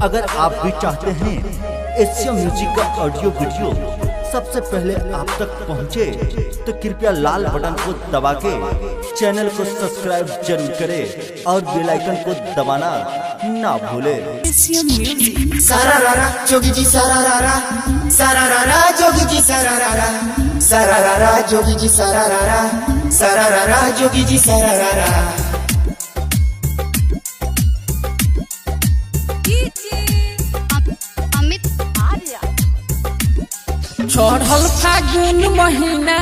अगर आप भी चाहते हैं एशिया म्यूजिक का ऑडियो वीडियो सबसे पहले आप तक पहुंचे, तो कृपया लाल बटन को दबा के चैनल को सब्सक्राइब जरूर करें और बेल आइकन को दबाना ना भूले। Asia music सारारारा Jogi ji सारारारा, सारारारा Jogi ji सारारारा, सारारारा Jogi ji सारारारा, सारारारा Jogi ji सारारारा। चढ़ल फागुन महीना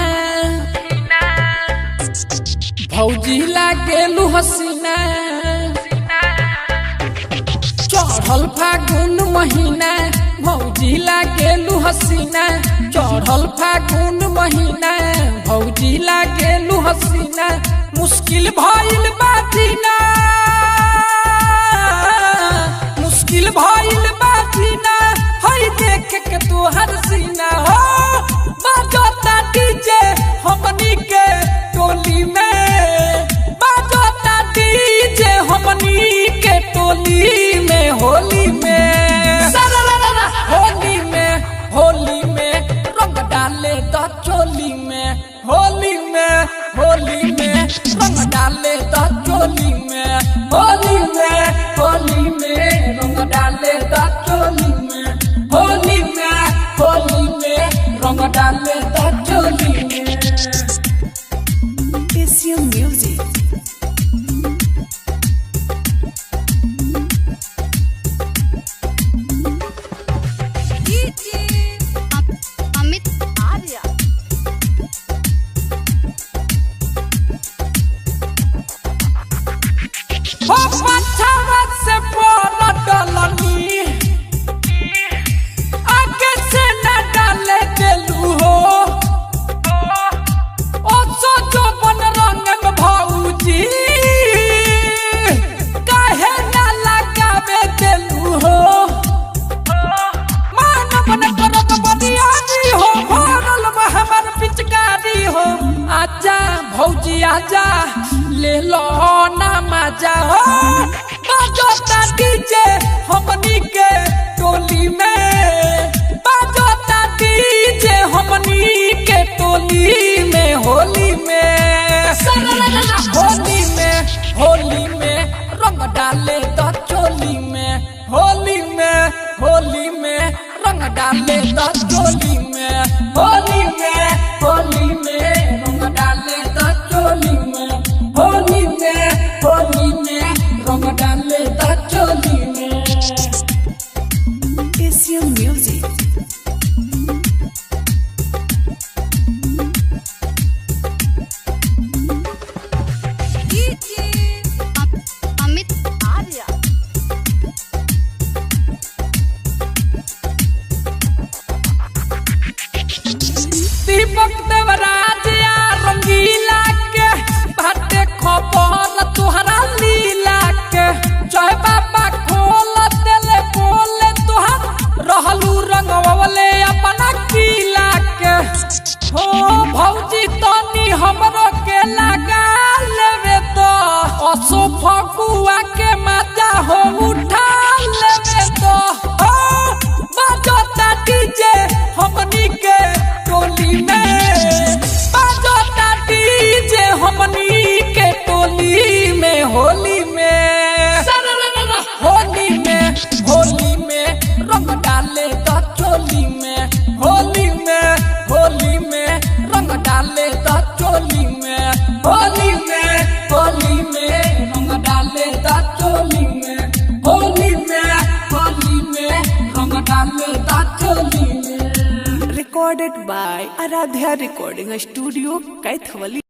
भौजी लागेलू हसीना। चढ़ल फागुन महीना भौजी लागेलू हसीना। चढ़ल फागुन महीना भौजी लागेलू हसीना। मुश्किल भइल बा जीना, मुश्किल भइल बा जीना। हई देख के तोहर सीना हो बाजोता डीजे हमनी के टोली में, बाजोता डीजे हमनी के टोली में। होली में होली में होली में रंग डाले द चोली में। होली में होली में रंग डाले द चोली में। होली में होली में रंग डाले द चोली में। होली में रंग डाले द चोली में। Asia music Amit Arya. हो पछावा से बोल डलनी आगे से न डाले देलू हो। ओ सो जो बन रंग में भौजी काहे न लगावे देलू हो। मानव न करब बनियानी हो, भरल हमर पिचकारी हो। आजा भौजी आजा ले लो ना मजा हो। बाजोता डीजे हमनी के टोली में, बाजोता डीजे हमनी के टोली में। होली में होली में रंग डाले द चोली में। होली में रंग डाले द चोली में। होली में रंग डाले द चोली में। होली में रंग डाले द चोली में। Asia music Amit Arya. दीपक देवराज या रंगीला के बाटे खबर तुहरा लीला के। जय बाबा खोल देले बोले तुहर रहलू रंगवले अपना किला के। हो भौजी तनी हमरो के लगा लेवे तो असो फगुआ के मजा हो उठा लेवे तो। हो बाजोता डीजे हमनी के टोली में, बाजोता डीजे हमनी के टोली में। होली में रंग डाले द चोली में। होली में रंग डाले द चोली में। होली में रंग डाले द चोली में। होली में रंग डाले द चोली में। recorded by Aradhya Recording Studio, Kaithwali।